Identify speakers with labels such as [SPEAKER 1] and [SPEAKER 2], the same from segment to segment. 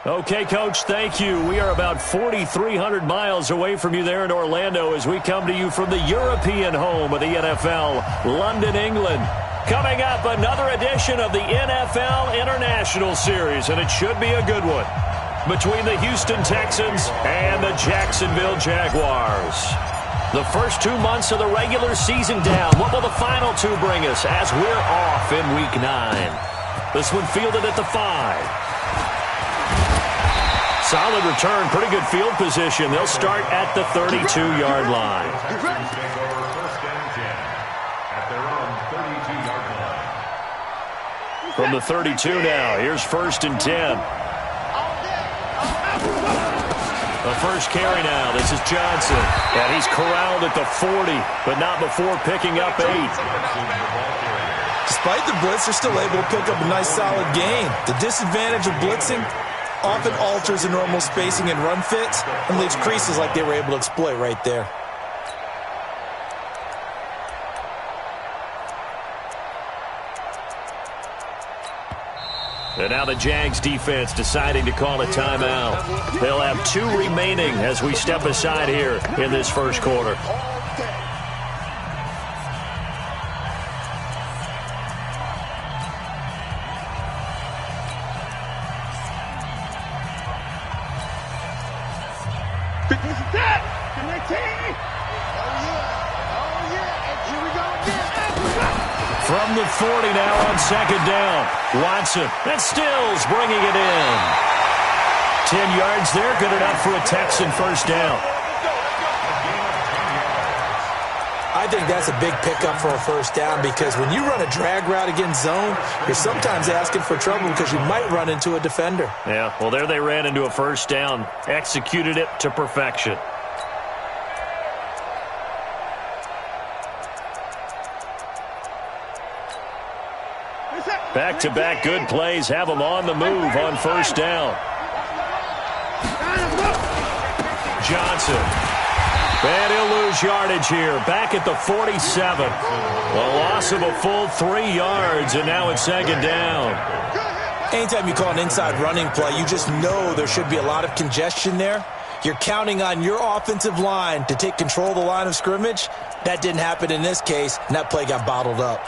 [SPEAKER 1] Okay, Coach, thank you. We are about 4,300 miles away from you there in Orlando as we come to you from the European home of the NFL, London, England. Coming up, another edition of the NFL International Series, and it should be a good one, between the Houston Texans and the Jacksonville Jaguars. The first 2 months of the regular season down. What will the final two bring us as we're off in Week 9? This one fielded at the 5. Solid return, pretty good field position. They'll start at the 32-yard line. From the 32 now, here's 1st and 10. The first carry now, this is Johnson. And he's corralled at the 40, but not before picking up 8.
[SPEAKER 2] Despite the blitz, they're still able to pick up a nice solid gain. The disadvantage of blitzing often alters the normal spacing and run fits and leaves creases like they were able to exploit right there.
[SPEAKER 1] And now the Jags defense deciding to call a timeout. They'll have 2 remaining as we step aside here in this first quarter. From the 40 now on 2nd down. Watson and Stills bringing it in. 10 yards there, good enough for a Texan first down.
[SPEAKER 2] I think that's a big pickup for a first down because when you run a drag route against zone, you're sometimes asking for trouble because you might run into a defender.
[SPEAKER 1] Yeah, well, there they ran into a first down, executed it to perfection. Back-to-back good plays have them on the move on first down. Johnson. And he'll lose yardage here. Back at the 47. A loss of a full 3 yards, and now it's 2nd down.
[SPEAKER 2] Anytime you call an inside running play, you just know there should be a lot of congestion there. You're counting on your offensive line to take control of the line of scrimmage. That didn't happen in this case, and that play got bottled up.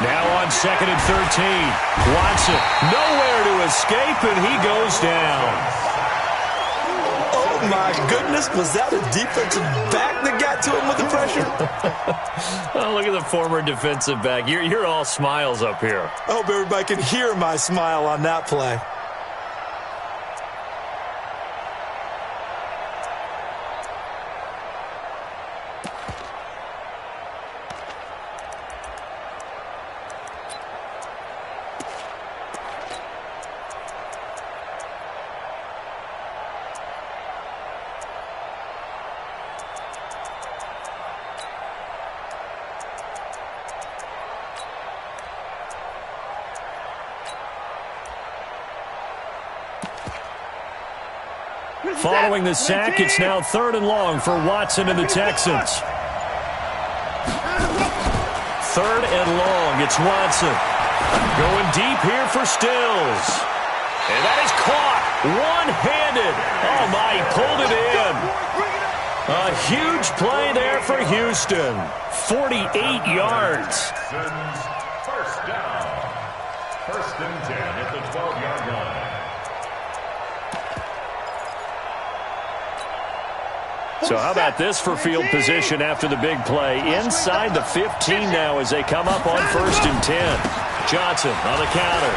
[SPEAKER 1] Now on 2nd and 13. Watson nowhere to escape, and he goes down.
[SPEAKER 2] Oh, my goodness. Was that a defensive back that got to him with the pressure?
[SPEAKER 1] Oh, look at the former defensive back. You're all smiles up here.
[SPEAKER 2] I hope everybody can hear my smile on that play.
[SPEAKER 1] Following the sack, it's now 3rd and long for Watson and the Texans. 3rd and long, it's Watson. Going deep here for Stills. And that is caught one-handed. Oh, my, he pulled it in. A huge play there for Houston. 48 yards.
[SPEAKER 3] First down. 1st and 10 at the 12-yard line.
[SPEAKER 1] So how about this for field position after the big play? Inside the 15 now as they come up on 1st and 10. Johnson on the counter.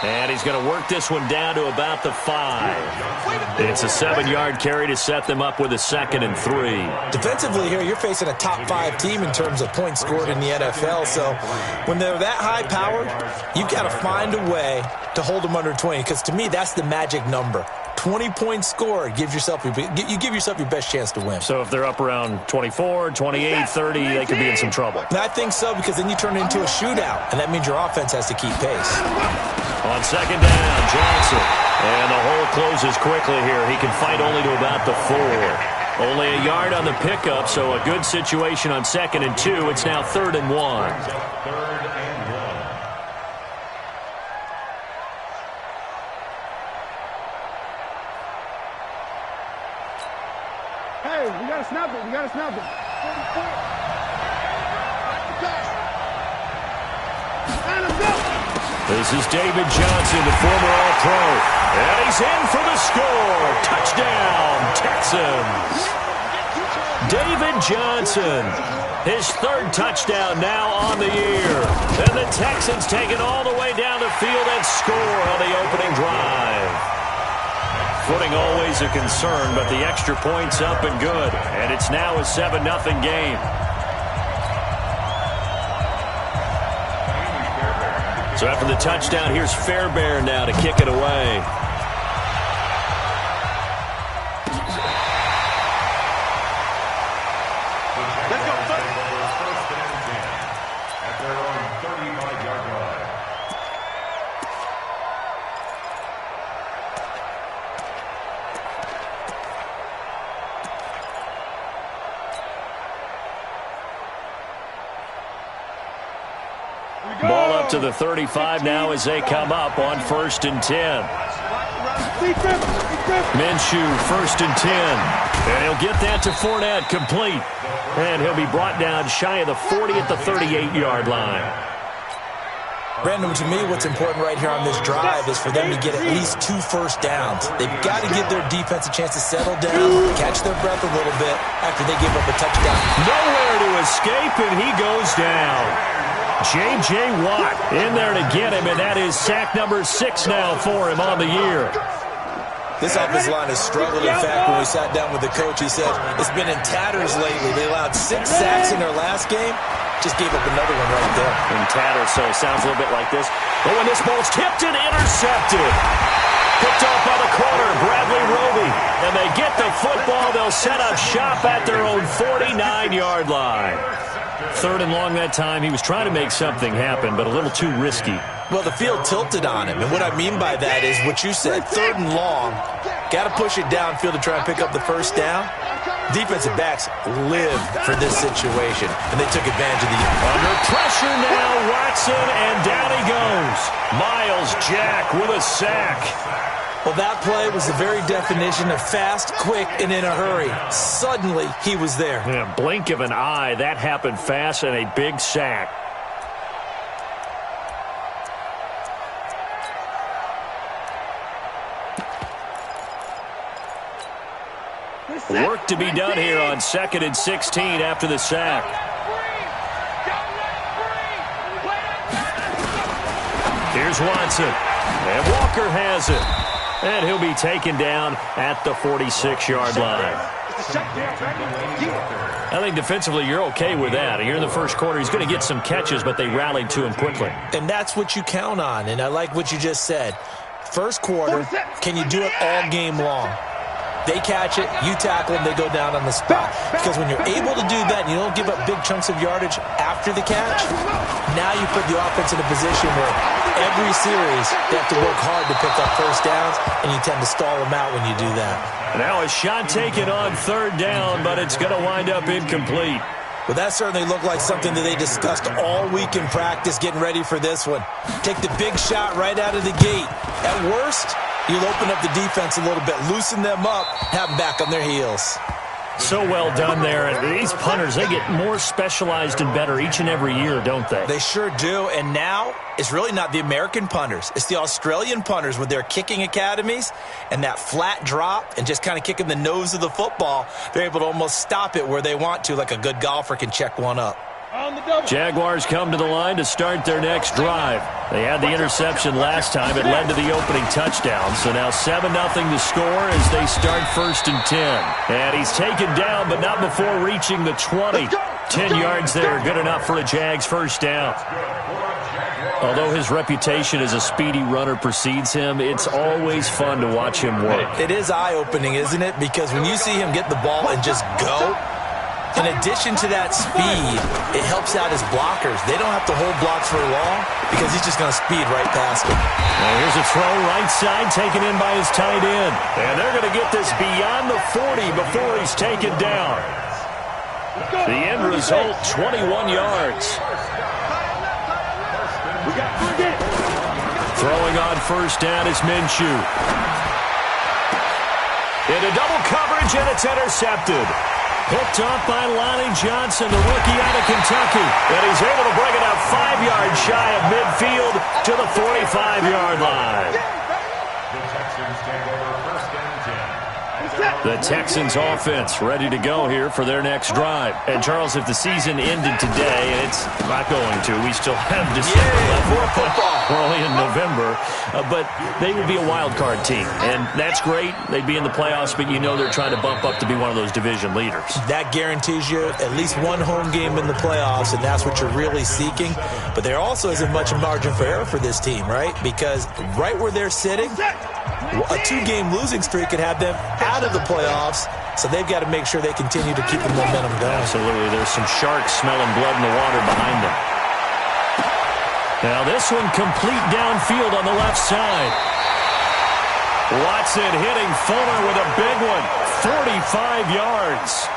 [SPEAKER 1] And he's going to work this one down to about the 5. It's a 7-yard carry to set them up with a 2nd and 3.
[SPEAKER 2] Defensively here, you're facing a top 5 team in terms of points scored in the NFL. So when they're that high-powered, you've got to find a way to hold them under 20. Because to me, that's the magic number. 20 points scored, you give yourself your best chance to win.
[SPEAKER 1] So if they're up around 24, 28, 30, they could be in some trouble.
[SPEAKER 2] And I think so, because then you turn it into a shootout, and that means your offense has to keep pace.
[SPEAKER 1] On 2nd down, Johnson. And the hole closes quickly here. He can fight only to about the 4. Only a yard on the pickup, so a good situation on 2nd and 2. It's now 3rd and 1.
[SPEAKER 4] Hey, we got to snap it. We got to snap it.
[SPEAKER 1] This is David Johnson, the former All-Pro. And he's in for the score. Touchdown, Texans. David Johnson, his 3rd touchdown now on the year. And the Texans take it all the way down the field and score on the opening drive. Footing always a concern, but the extra point's up and good. And it's now a 7-0 game. So after the touchdown, here's Fairbairn now to kick it away.
[SPEAKER 4] Let's go, son.
[SPEAKER 3] First and 10 at their own 35-yard line.
[SPEAKER 1] Ball up to the 35 now as they come up on 1st and 10. Minshew, 1st and 10. And he'll get that to Fournette, complete. And he'll be brought down shy of the 40 at the 38-yard line.
[SPEAKER 2] Brandon, to me, what's important right here on this drive is for them to get at least 2 first downs. They've got to give their defense a chance to settle down, catch their breath a little bit after they give up a touchdown.
[SPEAKER 1] Nowhere to escape, and he goes down. J.J. Watt in there to get him, and that is sack number 6 now for him on the year.
[SPEAKER 2] This offensive line has struggled. In fact, when we sat down with the coach, he said it's been in tatters lately. They allowed 6 sacks in their last game. Just gave up another one right there.
[SPEAKER 1] In tatters, so it sounds a little bit like this. But when this ball's tipped and intercepted. Picked off by the corner, Bradley Roby. And they get the football. They'll set up shop at their own 49-yard line. 3rd and long that time. He was trying to make something happen, but a little too risky.
[SPEAKER 2] Well, the field tilted on him. And what I mean by that is what you said, 3rd and long. Got to push it downfield to try and pick up the first down. Defensive backs live for this situation, and they took advantage of the...
[SPEAKER 1] Under pressure now, Watson, and down he goes. Miles Jack with a sack.
[SPEAKER 2] Well, that play was the very definition of fast, quick, and in a hurry. Suddenly, he was there.
[SPEAKER 1] Yeah, blink of an eye, that happened fast, and a big sack. Work to be done here on 2nd and 16 after the sack. Here's Watson. And Walker has it. And he'll be taken down at the 46-yard line. I think defensively you're okay with that. Here in the first quarter, he's going to get some catches, but they rallied to him quickly.
[SPEAKER 2] And that's what you count on, and I like what you just said. First quarter, can you do it all game long? They catch it, you tackle them, they go down on the spot. Because when you're able to do that and you don't give up big chunks of yardage after the catch, now you put the offense in a position where every series they have to work hard to pick up first downs, and you tend to stall them out when you do that.
[SPEAKER 1] Now a shot taken on 3rd down, but it's going to wind up incomplete.
[SPEAKER 2] Well, that certainly looked like something that they discussed all week in practice getting ready for this one. Take the big shot right out of the gate. At worst, you'll open up the defense a little bit, loosen them up, have them back on their heels.
[SPEAKER 1] So well done there. And these punters, they get more specialized and better each and every year, don't they?
[SPEAKER 2] They sure do. And now it's really not the American punters. It's the Australian punters with their kicking academies and that flat drop and just kind of kicking the nose of the football. They're able to almost stop it where they want to, like a good golfer can check one up.
[SPEAKER 1] Jaguars come to the line to start their next drive. They had the interception last time. It led to the opening touchdown. So now 7-0 to score as they start 1st and 10. And he's taken down, but not before reaching the 20. 10 yards there, good enough for a Jags first down. Although his reputation as a speedy runner precedes him, it's always fun to watch him work.
[SPEAKER 2] It is eye-opening, isn't it? Because when you see him get the ball and just go, In addition to that speed, it helps out his blockers. They don't have to hold blocks for long because he's just going to speed right past them.
[SPEAKER 1] Now here's a throw right side taken in by his tight end. And they're going to get this beyond the 40 before he's taken down. The end result, 21 yards. Throwing on first down is Minshew. Into double coverage, and it's intercepted. Picked off by Lonnie Johnson, the rookie out of Kentucky. And he's able to bring it up 5 yards shy of midfield to the 45-yard line.
[SPEAKER 3] The Texans take over first and 10.
[SPEAKER 1] The Texans offense ready to go here for their next drive. And, Charles, if the season ended today, and it's not going to, we still have December left.
[SPEAKER 2] More football.
[SPEAKER 1] We're only in November. But they would be a wild card team. And that's great. They'd be in the playoffs, but you know they're trying to bump up to be one of those division leaders.
[SPEAKER 2] That guarantees you at least one home game in the playoffs, and that's what you're really seeking. But there also isn't much margin for error for this team, right? Because right where they're sitting, a 2-game losing streak could have them out of the playoffs, so they've got to make sure they continue to keep the momentum going.
[SPEAKER 1] Absolutely. There's some sharks smelling blood in the water behind them. Now this one complete downfield on the left side. Watson hitting Fuller with a big one. 45 yards.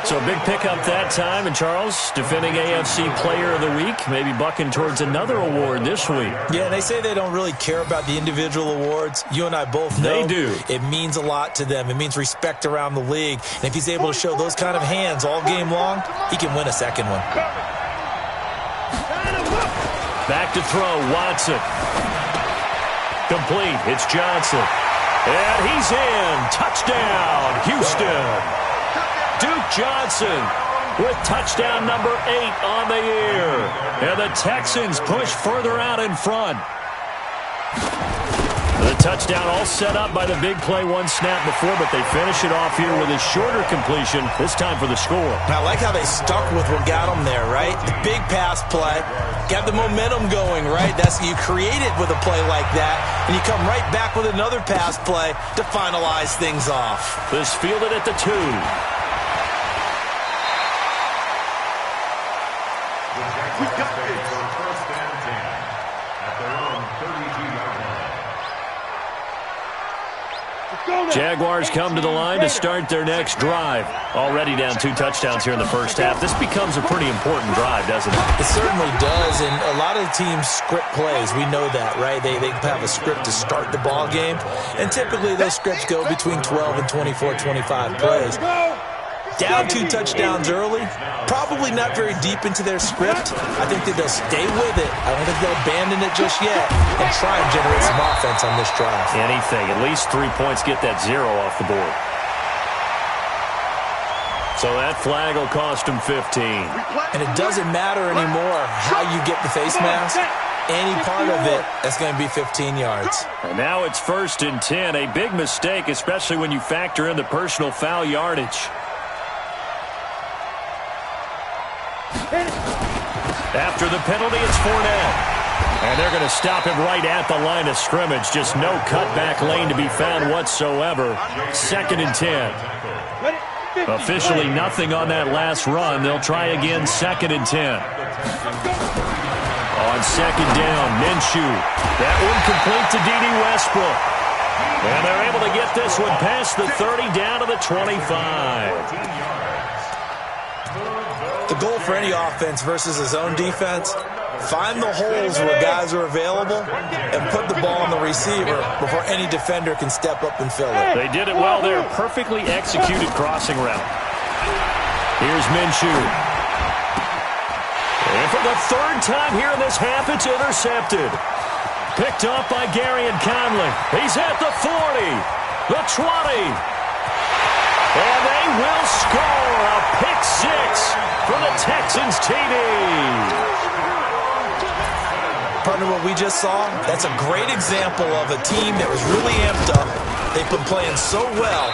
[SPEAKER 1] So a big pickup that time. And Charles, defending AFC Player of the Week, maybe bucking towards another award this week.
[SPEAKER 2] Yeah, they say they don't really care about the individual awards. You and I both know
[SPEAKER 1] they do.
[SPEAKER 2] It means a lot to them. It means respect around the league. And if he's able to show those kind of hands all game long, he can win a second one.
[SPEAKER 1] Back to throw, Watson. Complete. It's Johnson. And he's in. Touchdown, Houston. Duke Johnson with touchdown number 8 on the year. And the Texans push further out in front. The touchdown all set up by the big play one snap before, but they finish it off here with a shorter completion, this time for the score.
[SPEAKER 2] I like how they stuck with what got them there, right? The big pass play, got the momentum going, right? That's you create it with a play like that, and you come right back with another pass play to finalize things off.
[SPEAKER 1] This fielded at the 2.
[SPEAKER 3] We got this for first and 10 at their own 32-yard line.
[SPEAKER 1] Jaguars come to the line to start their next drive. Already down 2 touchdowns here in the first half. This becomes a pretty important drive, doesn't it?
[SPEAKER 2] It certainly does, and a lot of teams script plays. We know that, right? They have a script to start the ball game, and typically those scripts go between 12 and 24, 25 plays. Down 2 touchdowns early, probably not very deep into their script. I think that they'll stay with it. I don't think they'll abandon it just yet and try and generate some offense on this drive.
[SPEAKER 1] Anything. At least 3 points, get that 0 off the board. So that flag will cost them 15.
[SPEAKER 2] And it doesn't matter anymore how you get the face mask. Any part of it, that's going to be 15 yards.
[SPEAKER 1] And now it's first and 10. A big mistake, especially when you factor in the personal foul yardage. After the penalty, it's Fournette. And they're going to stop him right at the line of scrimmage. Just no cutback lane to be found whatsoever. Second and 10. Officially nothing on that last run. They'll try again, second and 10. On second down, Minshew. That one complete to D.D. Westbrook. And they're able to get this one past the 30 down to the 25.
[SPEAKER 2] The goal for any offense versus his own defense, find the holes where guys are available and put the ball on the receiver before any defender can step up and fill it.
[SPEAKER 1] They did it well there. Perfectly executed crossing route. Here's Minshew. And for the 3rd time here in this half, it's intercepted. Picked off by Gary and Conley. He's at the 40, the 20. And they will score a pick 6 for the Texans TD.
[SPEAKER 2] Partner, what we just saw, that's a great example of a team that was really amped up. They've been playing so well,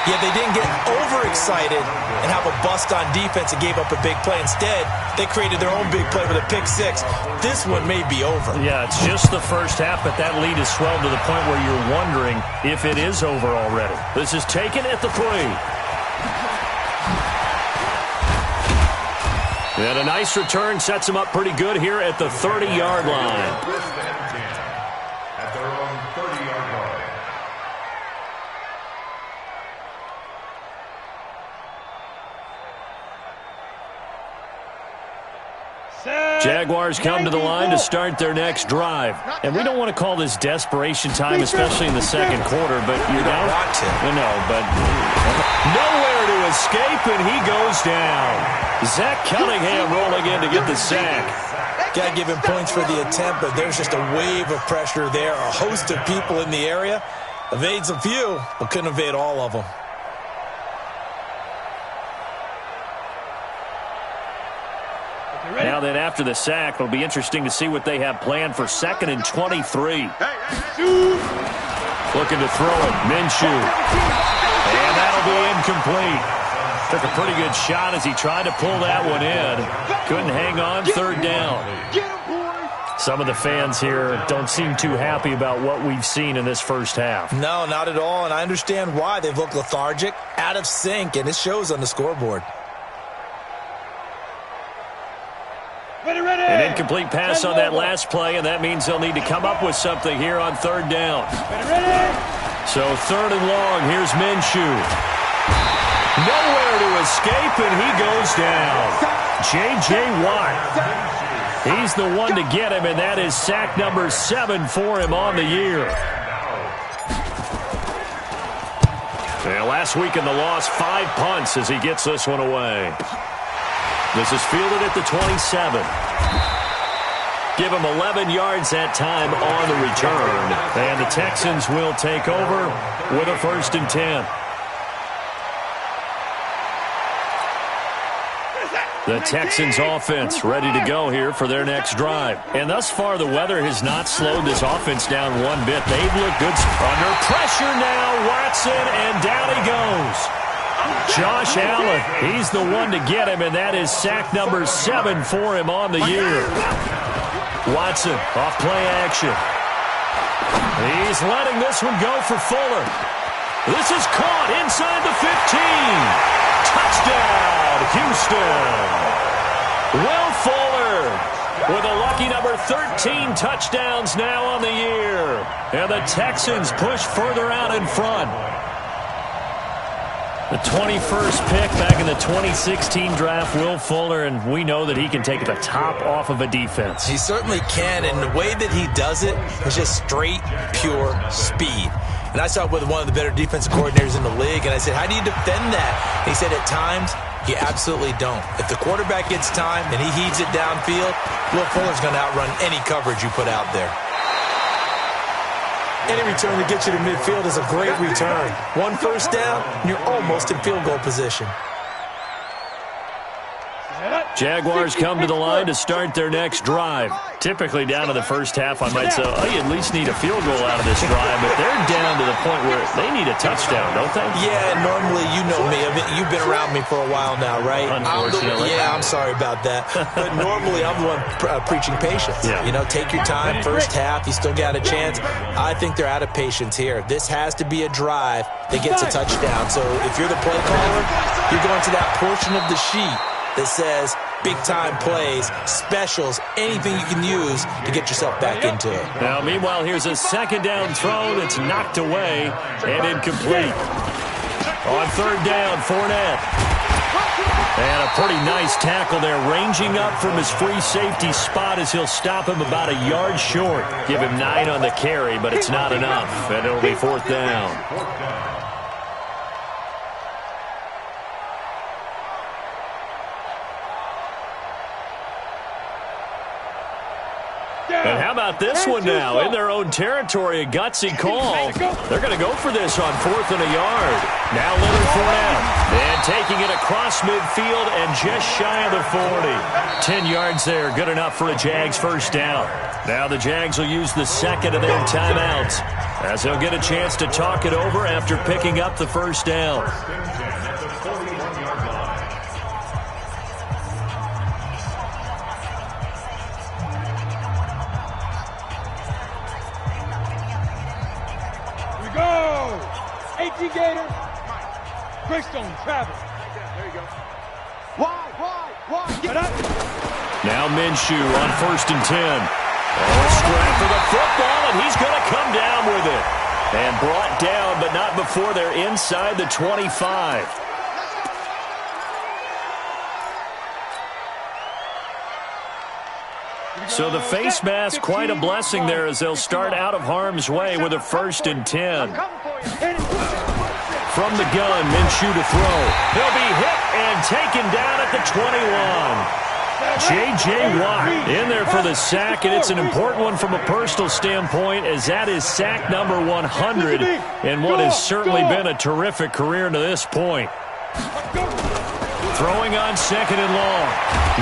[SPEAKER 2] yet they didn't get overexcited and have a bust on defense and gave up a big play. Instead, they created their own big play with a pick 6. This one may be over.
[SPEAKER 1] Yeah, it's just the first half, but that lead is swelled to the point where you're wondering if it is over already. This is taken at the 3. And a nice return sets him up pretty good here at the 30-yard line.
[SPEAKER 3] First and 10 at their own 30-yard line.
[SPEAKER 1] Jaguars come to the line to start their next drive. And we don't want to call this desperation time, especially in the second quarter, but you
[SPEAKER 2] don't want to.
[SPEAKER 1] No, but nowhere to escape, and he goes down. Zach Cunningham rolling in to get the sack.
[SPEAKER 2] Got to give him points for the attempt, but there's just a wave of pressure there. A host of people in the area. Evades a few, but couldn't evade all of them.
[SPEAKER 1] Now then, after the sack, it'll be interesting to see what they have planned for 2nd and 23. Looking to throw it, Minshew. And that'll be incomplete. Took a pretty good shot as he tried to pull that one in. Couldn't hang on, 3rd down. Some of the fans here don't seem too happy about what we've seen in this first half.
[SPEAKER 2] No, not at all, and I understand why. They've looked lethargic, out of sync, and it shows on the scoreboard.
[SPEAKER 1] An incomplete pass on that last play, and that means they'll need to come up with something here on 3rd down. So 3rd and long, here's Minshew. Nowhere to escape, and he goes down. J.J. Watt. He's the one to get him, and that is sack number 7 for him on the year. And last week in the loss, 5 punts as he gets this one away. This is fielded at the 27. Give him 11 yards that time on the return. And the Texans will take over with a 1st and 10. The Texans offense ready to go here for their next drive. And thus far, the weather has not slowed this offense down one bit. They've looked good. Under pressure now, Watson, and down he goes. Josh Allen, he's the one to get him, and that is sack number 7 for him on the year. Watson, off play action. He's letting this one go for Fuller. This is caught inside the 15. Touchdown, Houston. Will Fuller with a lucky number 13 touchdowns now on the year. And the Texans push further out in front. The 21st pick back in the 2016 draft, Will Fuller, and we know that he can take the top off of a defense.
[SPEAKER 2] He certainly can, and the way that he does it is just straight, pure speed. And I saw it with one of the better defensive coordinators in the league, and I said, how do you defend that? And he said, at times, you absolutely don't. If the quarterback gets time and he heaves it downfield, Will Fuller's going to outrun any coverage you put out there. Any return to get you to midfield is a great return. 1 1st down, and you're almost in field goal position.
[SPEAKER 1] Jaguars come to the line to start their next drive. Typically down to the first half, I might say, oh, you at least need a field goal out of this drive, but they're down to the point where they need a touchdown, don't they?
[SPEAKER 2] Yeah, normally, you know me. You've been around me for a while now, right?
[SPEAKER 1] Unfortunately.
[SPEAKER 2] I'm sorry about that. But normally, I'm the one preaching patience.
[SPEAKER 1] Yeah.
[SPEAKER 2] You know, take your time, first half, you still got a chance. I think they're out of patience here. This has to be a drive that gets a touchdown. So if you're the play caller, you're going to that portion of the sheet that says big-time plays, specials, anything you can use to get yourself back into it.
[SPEAKER 1] Now, meanwhile, here's a 2nd down throw that's knocked away and incomplete. On 3rd down, Fournette. And a pretty nice tackle there, ranging up from his free safety spot as he'll stop him about a yard short. Give him 9 on the carry, but it's not enough, and it'll be 4th down. And how about this one now? In their own territory, a gutsy call. They're going to go for this on 4th and a yard. Now Leonard Fournette. And taking it across midfield and just shy of the 40. 10 yards there, good enough for a Jags 1st down. Now the Jags will use the 2nd of their timeouts as they'll get a chance to talk it over after picking up the 1st down.
[SPEAKER 4] Gator. Greystone, travel. There you go. Wide.
[SPEAKER 1] Now Minshew on 1st and 10. Oh, strap for the football, and he's going to come down with it. And brought down, but not before they're inside the 25. So the face mask, quite a blessing there as they'll start out of harm's way with a 1st and 10. From the gun, Minshew to throw. He'll be hit and taken down at the 21. J.J. Watt in there for the sack, and it's an important one from a personal standpoint as that is sack number 100 in what has certainly been a terrific career to this point. Throwing on 2nd and long.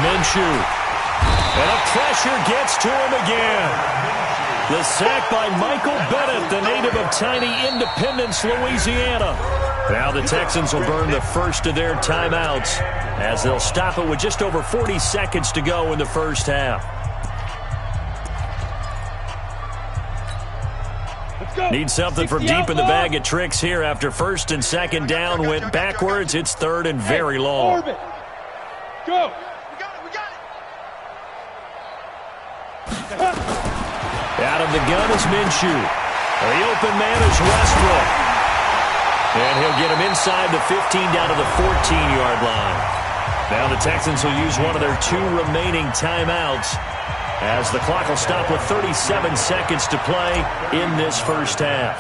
[SPEAKER 1] Minshew. And a pressure gets to him again. The sack by Michael Bennett, the native of tiny Independence, Louisiana. Now the Texans will burn the first of their timeouts as they'll stop it with just over 40 seconds to go in the first half. Need something from deep in the bag of tricks here after 1st and 2nd down went backwards. It's 3rd and very long.
[SPEAKER 4] Go.
[SPEAKER 1] Out of the gun is Minshew. The open man is Westbrook. And he'll get him inside the 15 down to the 14-yard line. Now the Texans will use one of their 2 remaining timeouts as the clock will stop with 37 seconds to play in this first half.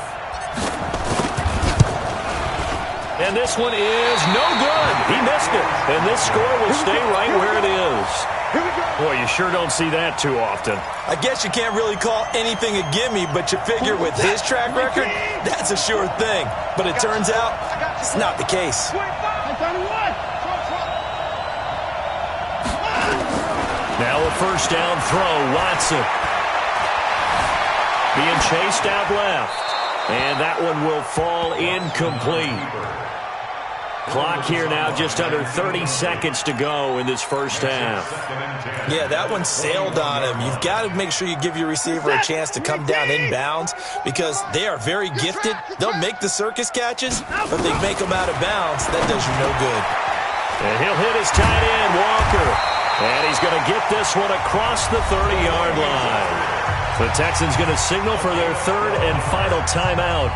[SPEAKER 1] And this one is no good. He missed it. And this score will stay right where it is. Boy, you sure don't see that too often.
[SPEAKER 2] I guess you can't really call anything a gimme, but you figure with his track record, that's a sure thing. But it turns out it's not the case.
[SPEAKER 1] Now a 1st down throw, Watson. Being chased out left. And that one will fall incomplete. Clock here now just under 30 seconds to go in this first half.
[SPEAKER 2] Yeah, that one sailed on him. You've got to make sure you give your receiver a chance to come down inbounds because they are very gifted. They'll make the circus catches, but they make them out of bounds. That does you no good.
[SPEAKER 1] And he'll hit his tight end, Walker. And he's going to get this one across the 30-yard line. The Texans going to signal for their 3rd and final timeout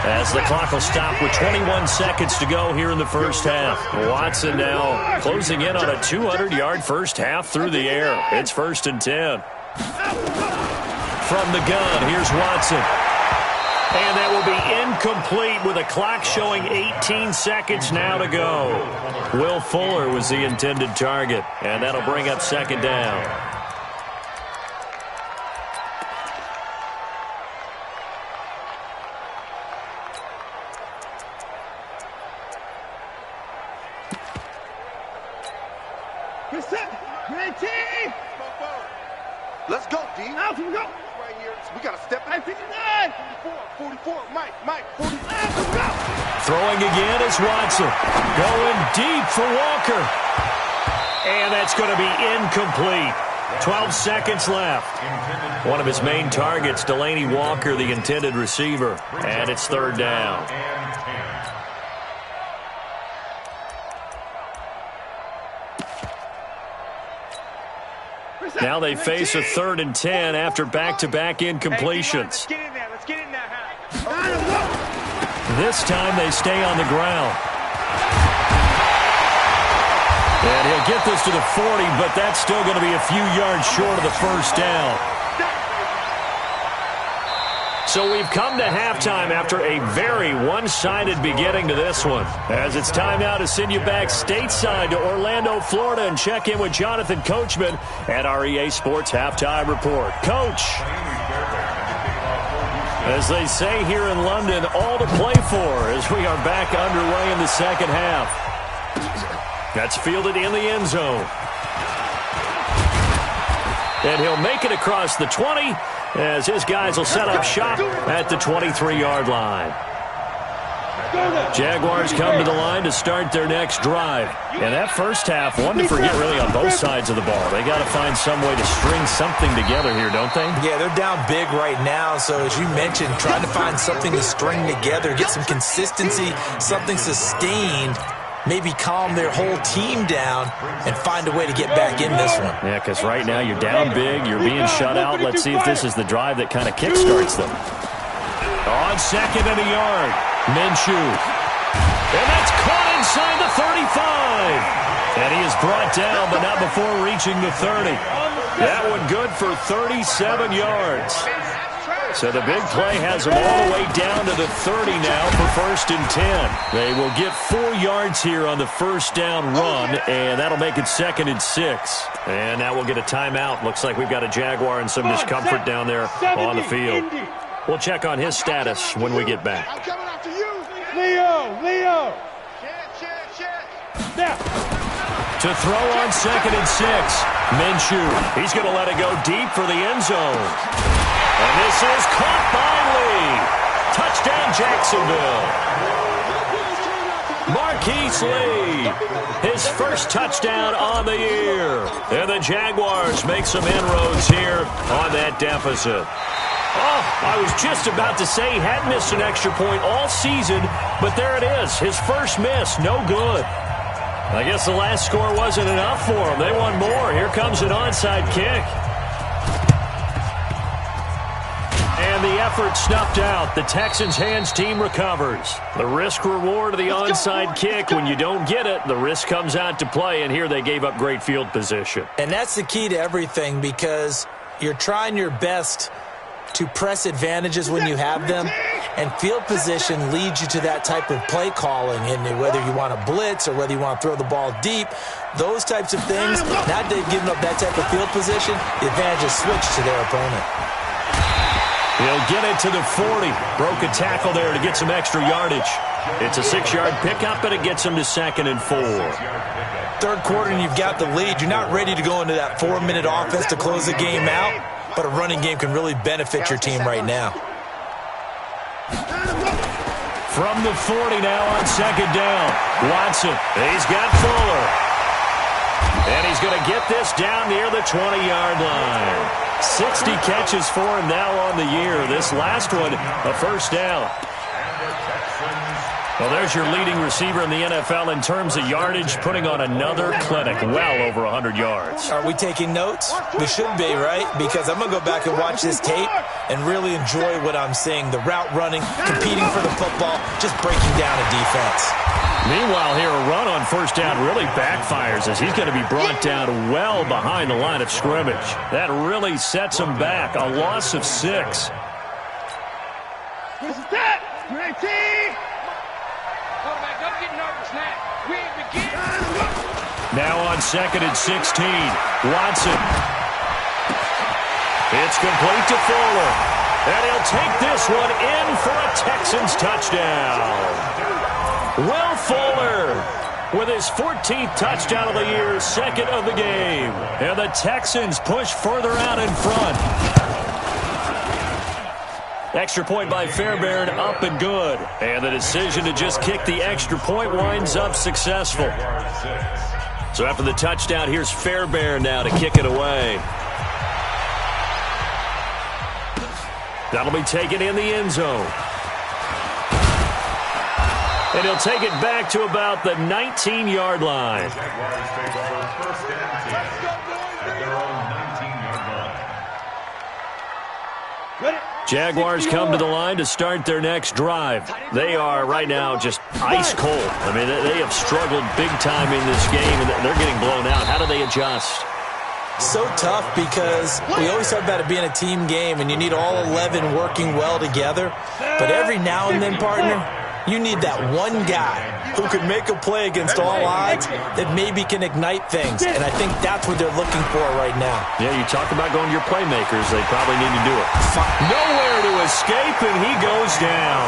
[SPEAKER 1] as the clock will stop with 21 seconds to go here in the first half. Watson now closing in on a 200-yard first half through the air. It's 1st and 10. From the gun, here's Watson. And that will be incomplete with a clock showing 18 seconds now to go. Will Fuller was the intended target, and that'll bring up 2nd down.
[SPEAKER 4] Let's go, D. Out we go. Right here. We got to step in. 59. 44. Mike. 49. Let's go.
[SPEAKER 1] Throwing again is Watson. Going deep for Walker. And that's going to be incomplete. 12 seconds left. One of his main targets, Delaney Walker, the intended receiver. And it's 3rd down. Now they face a 3rd and 10 after back-to-back incompletions.
[SPEAKER 4] Let's get in there.
[SPEAKER 1] This time they stay on the ground. And he'll get this to the 40, but that's still going to be a few yards short of the first down. So we've come to halftime after a very one-sided beginning to this one. As it's time now to send you back stateside to Orlando, Florida, and check in with Jonathan Coachman at our EA Sports Halftime Report. Coach, as they say here in London, all to play for as we are back underway in the second half. That's fielded in the end zone. And he'll make it across the 20 as his guys will set up shop at the 23-yard line. Jaguars come to the line to start their next drive. And that first half, one to forget really on both sides of the ball. They got to find some way to string something together here, don't they?
[SPEAKER 2] Yeah, they're down big right now. So as you mentioned, trying to find something to string together, get some consistency, something sustained. maybe calm their whole team down and find a way to get back in this one.
[SPEAKER 1] Yeah, because right now you're down big, you're being shut out. Let's see if this is the drive that kind of kickstarts them. On second and a yard, Minshew. And that's caught inside the 35. And he is brought down, but not before reaching the 30. That one good for 37 yards. So the big play has them all the way down to the 30 now for 1st and 10. They will get 4 yards here on the first down run, and that'll make it 2nd and 6. And now we'll get a timeout. Looks like we've got a Jaguar and some discomfort down there on the field. We'll check on his status when we get back.
[SPEAKER 4] I'm coming after you. Leo. Now.
[SPEAKER 1] To throw on 2nd and 6. Minshew. He's going to let it go deep for the end zone. And this is caught by Lee. Touchdown, Jacksonville. Marquise Lee. His first touchdown on the year. And the Jaguars make some inroads here on that deficit. Oh, I was just about to say he had missed an extra point all season, but there it is. His first miss, no good. I guess the last score wasn't enough for them. They want more. Here comes an onside kick. And the effort snuffed out. The Texans' hands team recovers. The risk-reward of the onside kick. When you don't get it, the risk comes out to play, and here they gave up great field position.
[SPEAKER 2] And that's the key to everything, because you're trying your best to press advantages when you have them, and field position leads you to that type of play calling. And whether you want to blitz or whether you want to throw the ball deep, those types of things, now they've given up that type of field position, the advantage is switched to their opponent.
[SPEAKER 1] He'll get it to the 40. Broke a tackle there to get some extra yardage. It's a 6-yard pickup, and it gets him to 2nd and 4.
[SPEAKER 2] Third quarter, and you've got the lead. You're not ready to go into that 4-minute offense to close the game out, but a running game can really benefit your team right now.
[SPEAKER 1] From the 40 now on 2nd down. Watson, he's got Fuller. And he's going to get this down near the 20-yard line. 60 catches for him now on the year. This last one, a first down. Well, there's your leading receiver in the NFL in terms of yardage, putting on another clinic, well over 100 yards.
[SPEAKER 2] Are we taking notes? We should be, right? Because I'm going to go back and watch this tape and really enjoy what I'm seeing. The route running, competing for the football, just breaking down a defense.
[SPEAKER 1] Meanwhile, here a run on first down really backfires as he's going to be brought down well behind the line of scrimmage. That really sets him back. A loss of 6.
[SPEAKER 4] This is that. Great team.
[SPEAKER 5] Quarterback, don't get nervous now. We ain't beginning.
[SPEAKER 1] Now on 2nd and 16. Watson. It's complete to Fuller. And he'll take this one in for a Texans touchdown. Will Fuller with his 14th touchdown of the year, 2nd of the game. And the Texans push further out in front. Extra point by Fairbairn, up and good. And the decision to just kick the extra point winds up successful. So after the touchdown, here's Fairbairn now to kick it away. That'll be taken in the end zone. And he'll take it back to about the 19-yard line.
[SPEAKER 3] Jaguars take over 1st and 10 at their own 19-yard line.
[SPEAKER 1] Jaguars come to the line to start their next drive. They are right now just ice cold. I mean, they have struggled big time in this game, and they're getting blown out. How do they adjust?
[SPEAKER 2] So tough, because we always talk about it being a team game, and you need all 11 working well together. But every now and then, partner, you need that one guy who can make a play against all odds that maybe can ignite things. And I think that's what they're looking for right now.
[SPEAKER 1] Yeah, you talk about going to your playmakers. They probably need to do it. Nowhere to escape, and he goes down.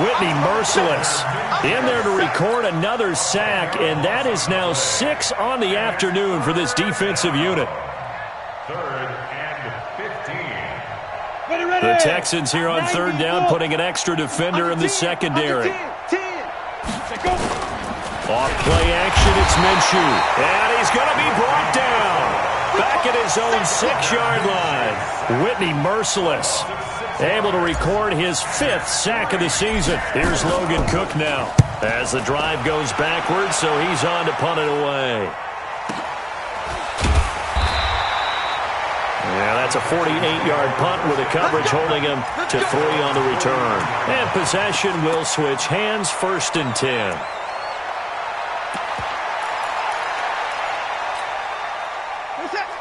[SPEAKER 1] Whitney merciless in there to record another sack, and that is now 6 on the afternoon for this defensive unit.
[SPEAKER 3] 3rd and 15.
[SPEAKER 1] The Texans here on 3rd down, putting an extra defender in the secondary. Off play action, it's Minshew. And he's going to be brought down. Back at his own 6-yard line. Whitney merciless. Able to record his 5th sack of the season. Here's Logan Cook now. As the drive goes backwards, so he's on to punt it away. Yeah, that's a 48-yard punt with the coverage holding him to 3 on the return. And possession will switch hands, 1st and 10.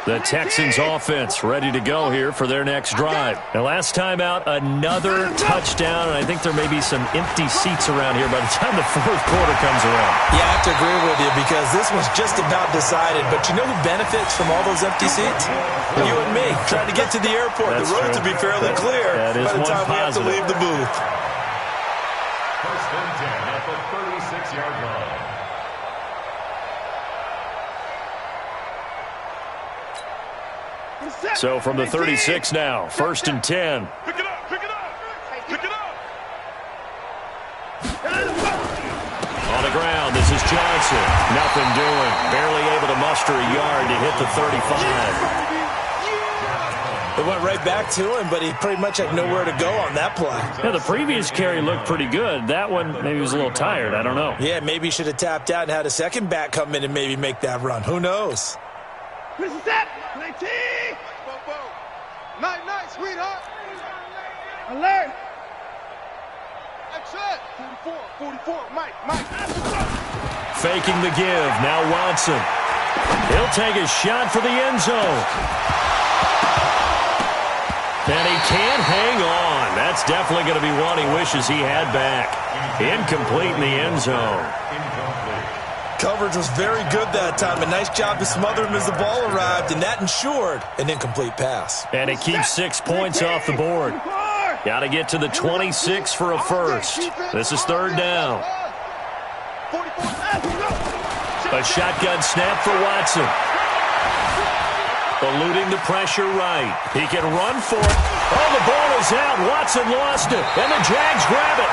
[SPEAKER 1] The Texans offense ready to go here for their next drive. And last time out, another touchdown, and I think there may be some empty seats around here by the time the 4th quarter comes around.
[SPEAKER 2] Yeah, I have to agree with you because this one's just about decided. But you know who benefits from all those empty seats? You and me, trying to get to the airport.
[SPEAKER 1] That's
[SPEAKER 2] the road
[SPEAKER 1] true.
[SPEAKER 2] to be fairly clear
[SPEAKER 1] That is
[SPEAKER 2] by the
[SPEAKER 1] one
[SPEAKER 2] time we have to
[SPEAKER 1] positive.
[SPEAKER 2] leave the booth.
[SPEAKER 3] 1st and 10 at the 36-yard line.
[SPEAKER 1] So from the 36 now, 1st and 10.
[SPEAKER 4] Pick it up, pick it up, pick it up.
[SPEAKER 1] On the ground, this is Johnson. Nothing doing. Barely able to muster a yard to hit the 35.
[SPEAKER 2] It went right back to him, but he pretty much had nowhere to go on that play.
[SPEAKER 1] Yeah, the previous carry looked pretty good. That one, maybe he was a little tired. I don't know.
[SPEAKER 2] Yeah, maybe he should have tapped out and had a second back come in and maybe make that run. Who knows?
[SPEAKER 4] This is that. 19. Night, night, sweetheart. Alert. That's it. 44, Mike.
[SPEAKER 1] Faking the give. Now Watson. He'll take a shot for the end zone. And he can't hang on. That's definitely going to be one he wishes he had back. Incomplete in the end zone.
[SPEAKER 2] Coverage was very good that time. A nice job to smother him as the ball arrived, and that ensured an incomplete pass.
[SPEAKER 1] And it keeps 6 points off the board. Got to get to the 26 for a first. This is 3rd down. A shotgun snap for Watson. Eluding the pressure right. He can run for it. Oh, the ball is out. Watson lost it. And the Jags grab it.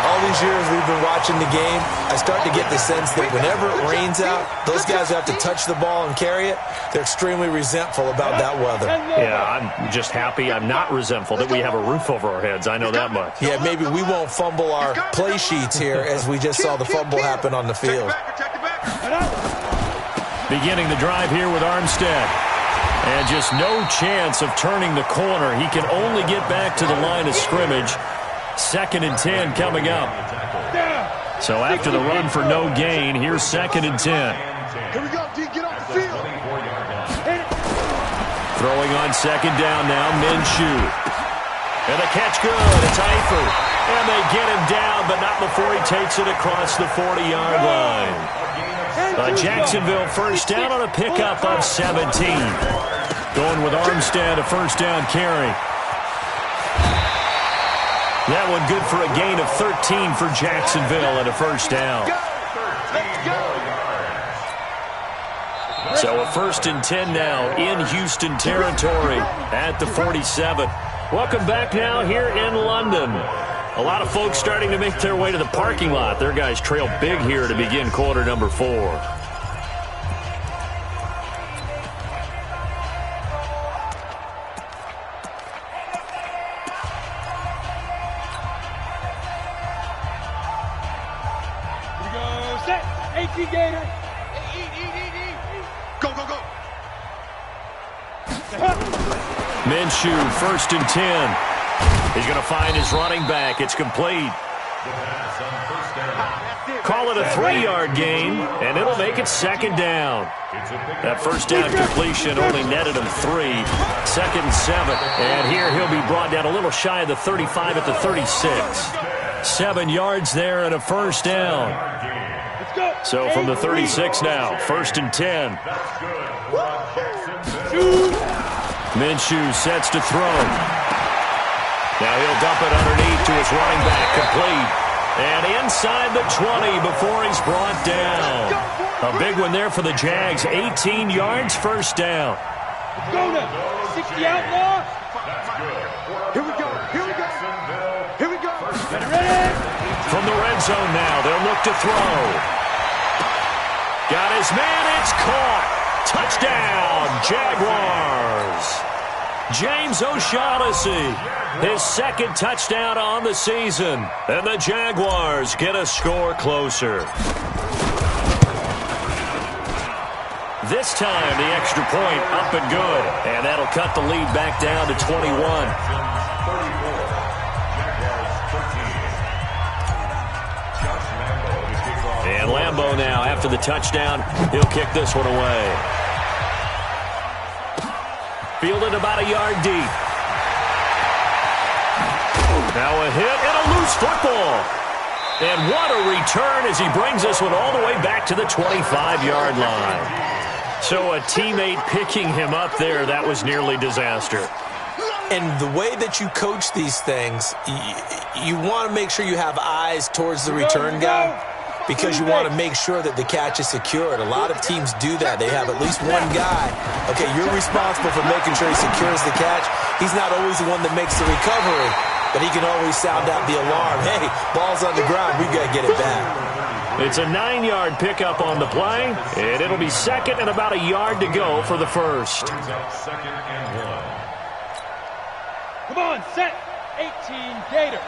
[SPEAKER 2] All these years we've been watching the game, I start to get the sense that whenever it rains out, those guys who have to touch the ball and carry it, they're extremely resentful about that weather.
[SPEAKER 1] Yeah, I'm just happy I'm not resentful that we have a roof over our heads. I know that much.
[SPEAKER 2] Yeah, maybe we won't fumble our play sheets here as we just saw the fumble happen on the field.
[SPEAKER 1] Beginning the drive here with Armstead. And just no chance of turning the corner. He can only get back to the line of scrimmage. 2nd and 10 coming up. So after the run for no gain, here's 2nd and 10.
[SPEAKER 4] Here we go, D. Get off the field.
[SPEAKER 1] Throwing on 2nd down now, Minshew. And the catch good. It's Eifert. And they get him down, but not before he takes it across the 40-yard line. A Jacksonville first down on a pickup of 17. Going with Armstead, a first down carry. That one good for a gain of 13 for Jacksonville and a first down. So a 1st and 10 now in Houston territory at the 47. Welcome back now here in London. A lot of folks starting to make their way to the parking lot. Their guys trail big here to begin quarter number 4.
[SPEAKER 5] Gator.
[SPEAKER 4] Go.
[SPEAKER 1] Minshew, 1st and 10. He's going to find his running back. It's complete. Call it a 3-yard gain, and it'll make it 2nd down. That first down completion only netted him 3. 2nd and 7. And here he'll be brought down a little shy of the 35 at the 36. 7 yards there and a first down. So from the 36 now, 1st and 10. Minshew sets to throw. Now he'll dump it underneath to his running back, complete. And inside the 20 before he's brought down. A big one there for the Jags, 18 yards, first down.
[SPEAKER 5] Go now. 60 outlaw.
[SPEAKER 4] Here we go.
[SPEAKER 5] Ready?
[SPEAKER 1] From the red zone now, they'll look to throw. Got his man, it's caught. Touchdown, Jaguars. James O'Shaughnessy, his second touchdown on the season. And the Jaguars get a score closer. This time, the extra point up and good. And that'll cut the lead back down to 21. And Lambeau now, after the touchdown, he'll kick this one away. Fielded about a yard deep. Now a hit and a loose football. And what a return as he brings this one all the way back to the 25-yard line. So a teammate picking him up there, that was nearly disaster.
[SPEAKER 2] And the way that you coach these things, you want to make sure you have eyes towards the return guy, because you want to make sure that the catch is secured. A lot of teams do that. They have at least one guy. Okay, you're responsible for making sure he secures the catch. He's not always the one that makes the recovery, but he can always sound out the alarm. Hey, ball's on the ground. We've got to get it back.
[SPEAKER 1] It's a 9-yard pickup on the play, and it'll be second and about a yard to go for the first.
[SPEAKER 5] Come on, set. 18 Gator.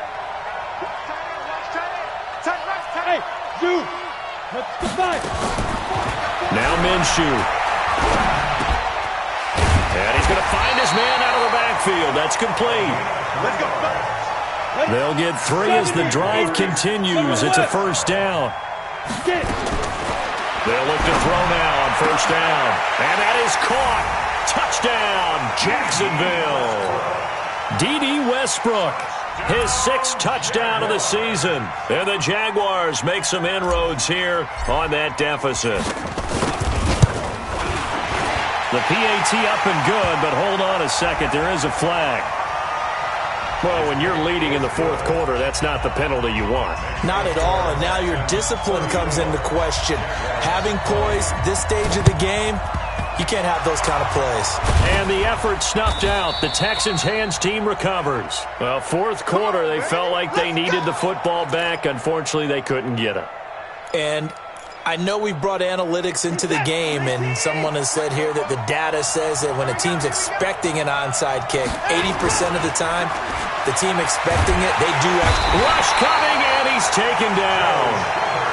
[SPEAKER 5] Hey, you. Let's go five.
[SPEAKER 1] Now Minshew. And he's going to find his man out of the backfield. That's complete.
[SPEAKER 4] Let's go.
[SPEAKER 1] They'll get 3 as the drive continues. It's a first down. They'll look to throw now on first down. And that is caught. Touchdown, Jacksonville. D.D. Westbrook, his 6th touchdown of the season. And the Jaguars make some inroads here on that deficit. The PAT up and good, but hold on a second. There is a flag. Well, when you're leading in the fourth quarter, that's not the penalty you want.
[SPEAKER 2] Not at all, and now your discipline comes into question. Having poise this stage of the game, you can't have those kind of plays.
[SPEAKER 1] And the effort snuffed out. The Texans' hands team recovers. Well, fourth quarter, they felt like they needed the football back. Unfortunately, they couldn't get it.
[SPEAKER 2] And I know we brought analytics into the game, and someone has said here that the data says that when a team's expecting an onside kick, 80% of the time, the team expecting it, they do have...
[SPEAKER 1] Rush coming, and he's taken down.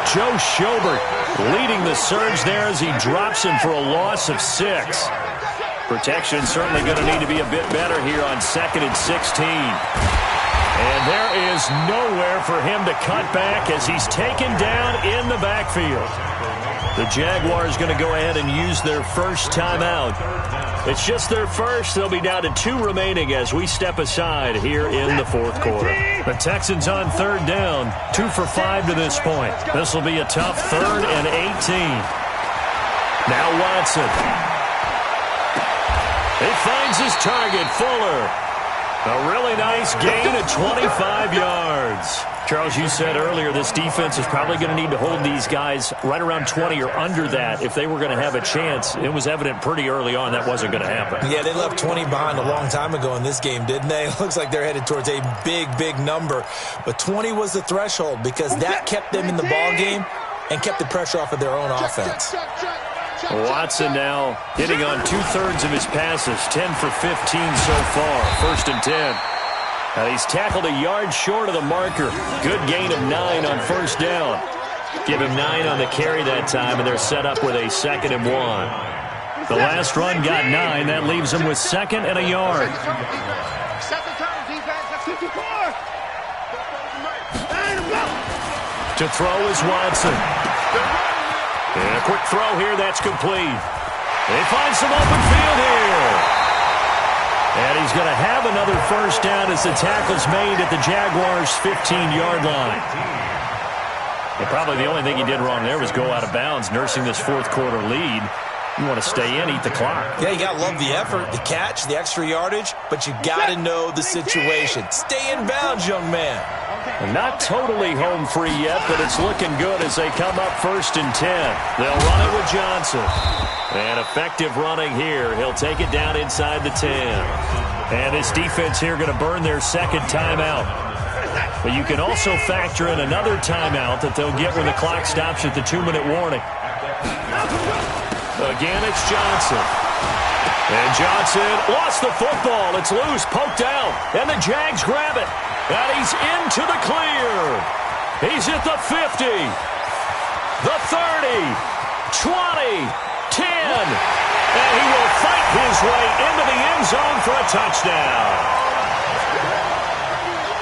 [SPEAKER 1] Joe Schobert leading the surge there as he drops him for a loss of 6. Protection certainly going to need to be a bit better here on 2nd and 16. And there is nowhere for him to cut back as he's taken down in the backfield. The Jaguars going to go ahead and use their first timeout. It's just their first. They'll be down to 2 remaining as we step aside here in the fourth quarter. The Texans on third down, 2 for 5 to this point. This will be a tough 3rd and 18. Now Watson. He finds his target, Fuller. A really nice gain of 25 yards. Charles, you said earlier this defense is probably going to need to hold these guys right around 20 or under that if they were going to have a chance. It was evident pretty early on that wasn't going to happen.
[SPEAKER 2] Yeah, they left 20 behind a long time ago in this game, didn't they? It looks like they're headed towards a big, big number. But 20 was the threshold because that kept them in the ball game and kept the pressure off of their own offense.
[SPEAKER 1] Watson now hitting on 2/3 of his passes, 10 for 15 so far, 1st and 10. He's tackled a yard short of the marker. Good gain of 9 on first down. Give him 9 on the carry that time, and they're set up with a 2nd and 1. The last run got 9. That leaves them with 2nd and a yard. To throw is Watson. And a quick throw here, that's complete. They find some open field here. And he's going to have another first down as the tackle's made at the Jaguars' 15-yard line. And probably the only thing he did wrong there was go out of bounds, nursing this fourth quarter lead. You want to stay in, eat the clock.
[SPEAKER 2] Yeah, you got to love the effort, the catch, the extra yardage, but you got to know the situation. Stay in bounds, young man.
[SPEAKER 1] And not totally home free yet, but it's looking good as they come up 1st and 10. They'll run it with Johnson. And effective running here. He'll take it down inside the 10. And this defense here going to burn their 2nd timeout. But you can also factor in another timeout that they'll get when the clock stops at the 2-minute warning. Again, it's Johnson. And Johnson lost the football. It's loose, poked out, and the Jags grab it. And he's into the clear. He's at the 50, the 30, 20, 10. And he will fight his way into the end zone for a touchdown.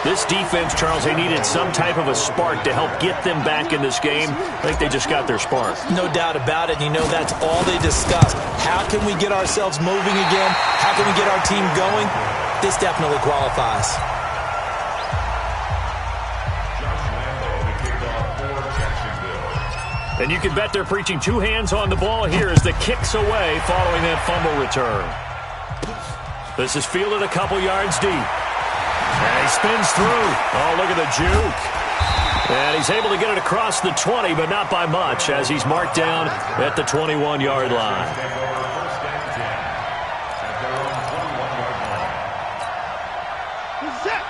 [SPEAKER 1] This defense, Charles, they needed some type of a spark to help get them back in this game. I think they just got their spark.
[SPEAKER 2] No doubt about it. You know, that's all they discussed. How can we get ourselves moving again? How can we get our team going? This definitely qualifies.
[SPEAKER 1] And you can bet they're preaching two hands on the ball here as the kick's away following that fumble return. This is fielded a couple yards deep. And he spins through. Oh, look at the juke. And he's able to get it across the 20, but not by much, as he's marked down at the 21-yard line.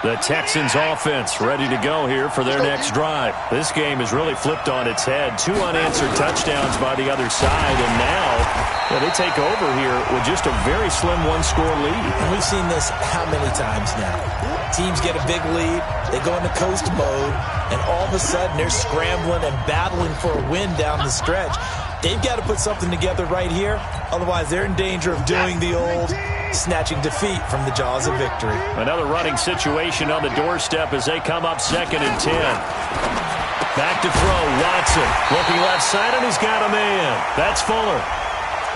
[SPEAKER 1] The Texans offense ready to go here for their next drive. This game has really flipped on its head. Two unanswered touchdowns by the other side, and now they take over here with just a very slim one-score lead.
[SPEAKER 2] And we've seen this how many times now? Teams get a big lead, they go into coast mode, and all of a sudden they're scrambling and battling for a win down the stretch. They've got to put something together right here, otherwise they're in danger of doing the old snatching defeat from the jaws of victory.
[SPEAKER 1] Another running situation on the doorstep as they come up 2nd and 10. Back to throw, Watson looking left side, and he's got a man. That's Fuller.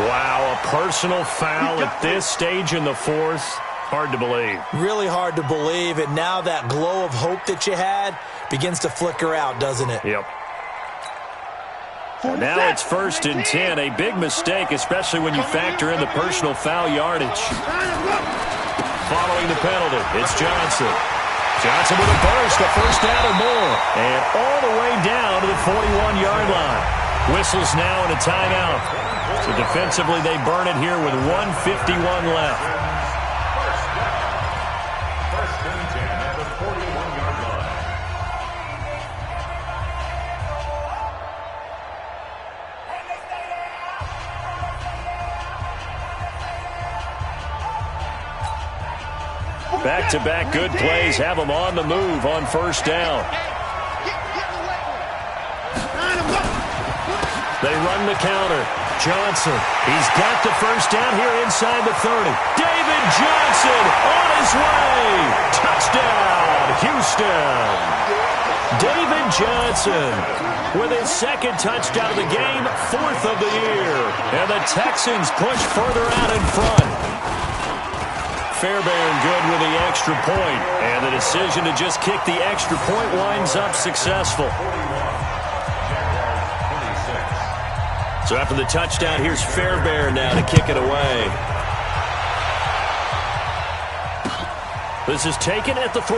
[SPEAKER 1] Wow, a personal foul at this stage in the fourth. Hard to believe.
[SPEAKER 2] Really hard to believe, and now that glow of hope that you had begins to flicker out, doesn't it?
[SPEAKER 1] Yep. And now it's 1st and 10. A big mistake, especially when you factor in the personal foul yardage. Following the penalty, it's Johnson. Johnson with a burst, a first down or more. And all the way down to the 41-yard line. Whistles now and a timeout. So defensively, they burn it here with 1:51 left.
[SPEAKER 3] First and 10 at the 41-yard line.
[SPEAKER 1] Back-to-back good plays have them on the move on first down. They run the counter. Johnson, he's got the first down here inside the 30. David Johnson on his way. Touchdown, Houston. David Johnson with his second touchdown of the game, 4th of the year. And the Texans push further out in front. Fairbairn good with the extra point, and the decision to just kick the extra point winds up successful. So after the touchdown, here's Fairbairn now to kick it away. This is taken at the 3.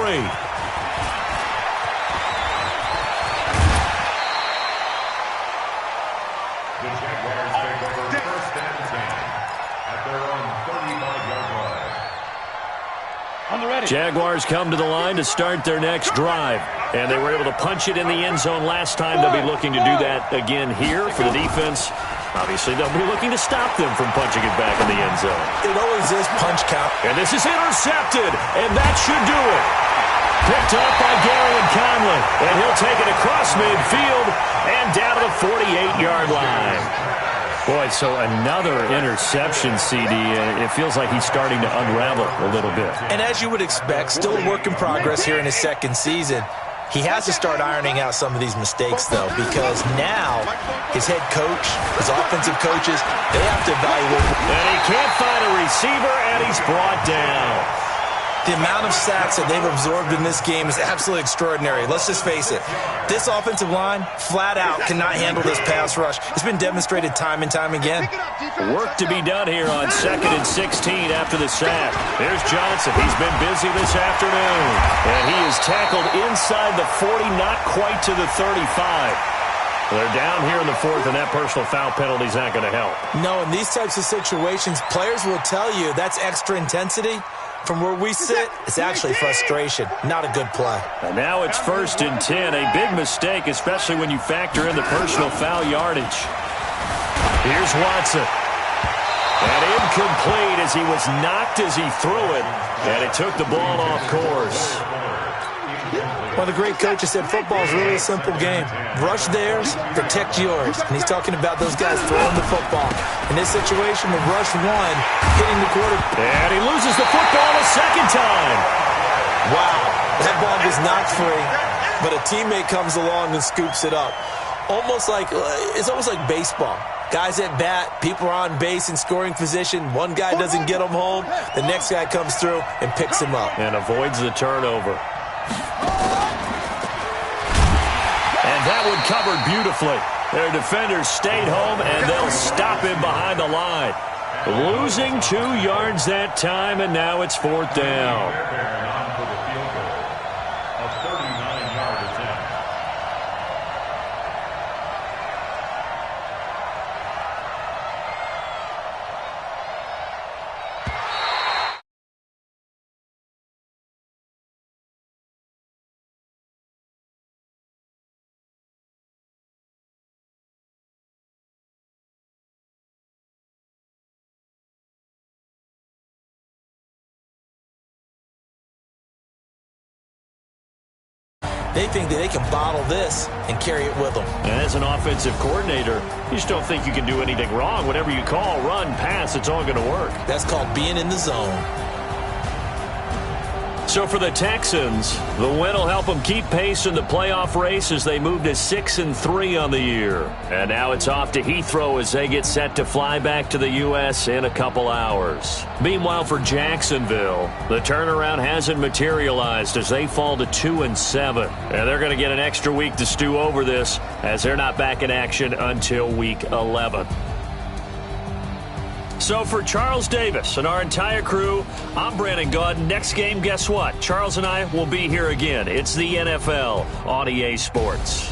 [SPEAKER 3] The Jaguars take over 1st and 10 at their own 35-yard line.
[SPEAKER 1] Jaguars come to the line to start their next drive. And they were able to punch it in the end zone last time. They'll be looking to do that again here for the defense. Obviously, they'll be looking to stop them from punching it back in the end zone.
[SPEAKER 2] It always is punch count.
[SPEAKER 1] And this is intercepted, and that should do it. Picked up by Gary and Conley. And he'll take it across midfield and down to the 48-yard line. Boy, so another interception, CD. It feels like he's starting to unravel a little bit.
[SPEAKER 2] And as you would expect, still a work in progress here in his second season. He has to start ironing out some of these mistakes, though, because now his head coach, his offensive coaches, they have to evaluate.
[SPEAKER 1] And he can't find a receiver, and he's brought down.
[SPEAKER 2] The amount of sacks that they've absorbed in this game is absolutely extraordinary. Let's just face it. This offensive line, flat out, cannot handle this pass rush. It's been demonstrated time and time again.
[SPEAKER 1] Work to be done here on 2nd and 16 after the sack. There's Johnson. He's been busy this afternoon. And he is tackled inside the 40, not quite to the 35. They're down here in the 4th, and that personal foul penalty is not going to help.
[SPEAKER 2] No, in these types of situations, players will tell you that's extra intensity. From where we sit, it's actually frustration. Not a good play.
[SPEAKER 1] And now it's 1st and 10. A big mistake, especially when you factor in the personal foul yardage. Here's Watson. And in Incomplete as he was knocked as he threw it, and it took the ball off course.
[SPEAKER 2] One of the great coaches said football is really a simple game. Rush theirs, protect yours. And he's talking about those guys throwing the football. In this situation, with rush one, hitting the quarter.
[SPEAKER 1] And he loses the football a second time.
[SPEAKER 2] Wow, that ball was knocked free, but a teammate comes along and scoops it up. It's almost like baseball. Guys at bat, people are on base in scoring position. One guy doesn't get them home. The next guy comes through and picks him up.
[SPEAKER 1] And avoids the turnover. And that one covered beautifully. Their defenders stayed home, and they'll stop him behind the line. Losing 2 yards that time, and now it's 4th down.
[SPEAKER 2] They think that they can bottle this and carry it with them.
[SPEAKER 1] And as an offensive coordinator, you just don't think you can do anything wrong. Whatever you call, run, pass, it's all going to work.
[SPEAKER 2] That's called being in the zone.
[SPEAKER 1] So for the Texans, the win will help them keep pace in the playoff race as they move to 6-3 on the year. And now it's off to Heathrow as they get set to fly back to the U.S. in a couple hours. Meanwhile, for Jacksonville, the turnaround hasn't materialized as they fall to 2-7. And they're going to get an extra week to stew over this as they're not back in action until Week 11. So for Charles Davis and our entire crew, I'm Brandon Gaudin. Next game, guess what? Charles and I will be here again. It's the NFL on EA Sports.